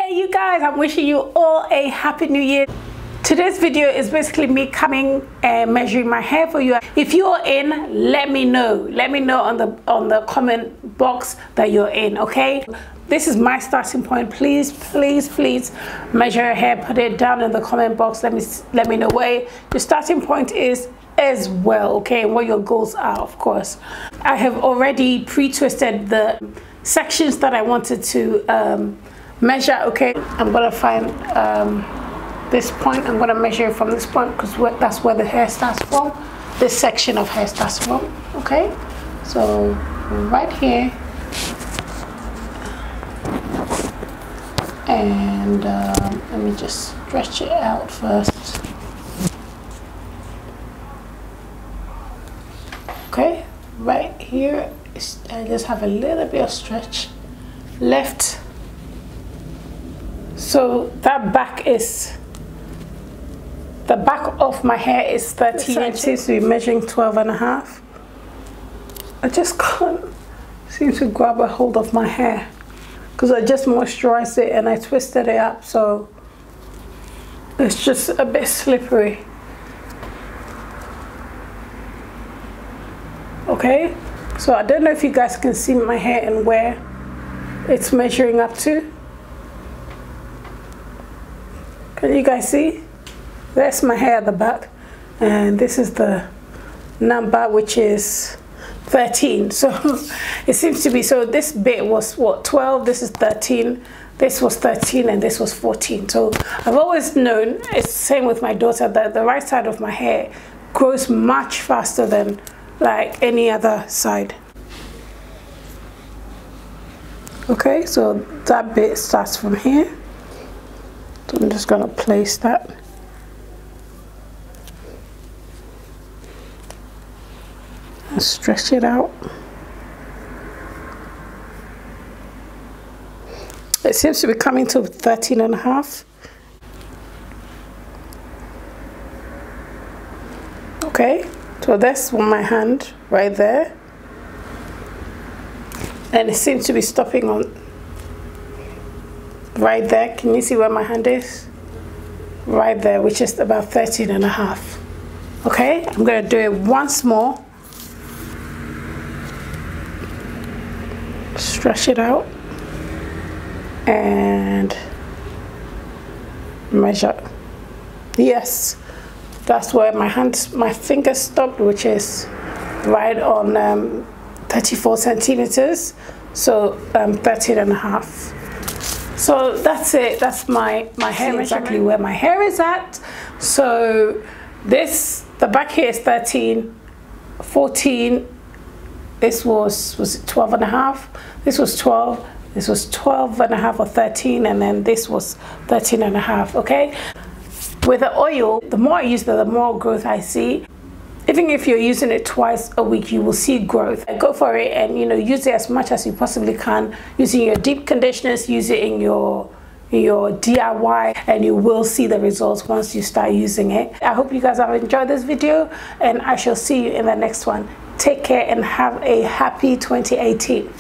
Hey you guys, I'm wishing you all a happy new year. Today's video is basically me coming and measuring my hair for you. If you're in, let me know on the comment box that you're in, okay? This is my starting point. Please measure your hair, put it down in the comment box. Let me know where your starting point is as well, okay, and what your goals are. Of course, I have already pre-twisted the sections that I wanted to measure. Okay, I'm gonna find this point. I'm gonna measure from this point because that's where the hair starts from. This section of hair starts from. Okay, so right here, and let me just stretch it out first. Okay, right here, I just have a little bit of stretch left. So that back is, the back of my hair is 13 inches, so we're measuring 12.5. I just can't seem to grab a hold of my hair because I just moisturized it and I twisted it up, so it's just a bit slippery. Okay, so I don't know if you guys can see my hair and where it's measuring up to. Can you guys see? That's my hair at the back, and this is the number, which is 13. So it seems to be, so this bit was what, 12, this is 13, this was 13, and this was 14. So I've always known, it's the same with my daughter, that the right side of my hair grows much faster than like any other side. Okay, so that bit starts from here. So I'm just gonna place that. And stretch it out. It seems to be coming to 13.5. Okay. So that's my hand right there, and it seems to be stopping on right there. Can you see where my hand is? Right there, which is about 13.5. Okay, I'm gonna do it once more. Stretch it out and measure. Yes. That's where my fingers stopped, which is right on 34 centimeters, so 13.5. So that's it. That's my hair, exactly where my hair is at. So the back here is 13, 14. This was it 12.5? This was 12. This was 12.5 or 13, and then this was 13.5. Okay. With the oil, the more I use it, the more growth I see. Even if you're using it twice a week, you will see growth. Go for it and use it as much as you possibly can. Using your deep conditioners, use it in your DIY, and you will see the results once you start using it. I hope you guys have enjoyed this video, and I shall see you in the next one. Take care and have a happy 2018.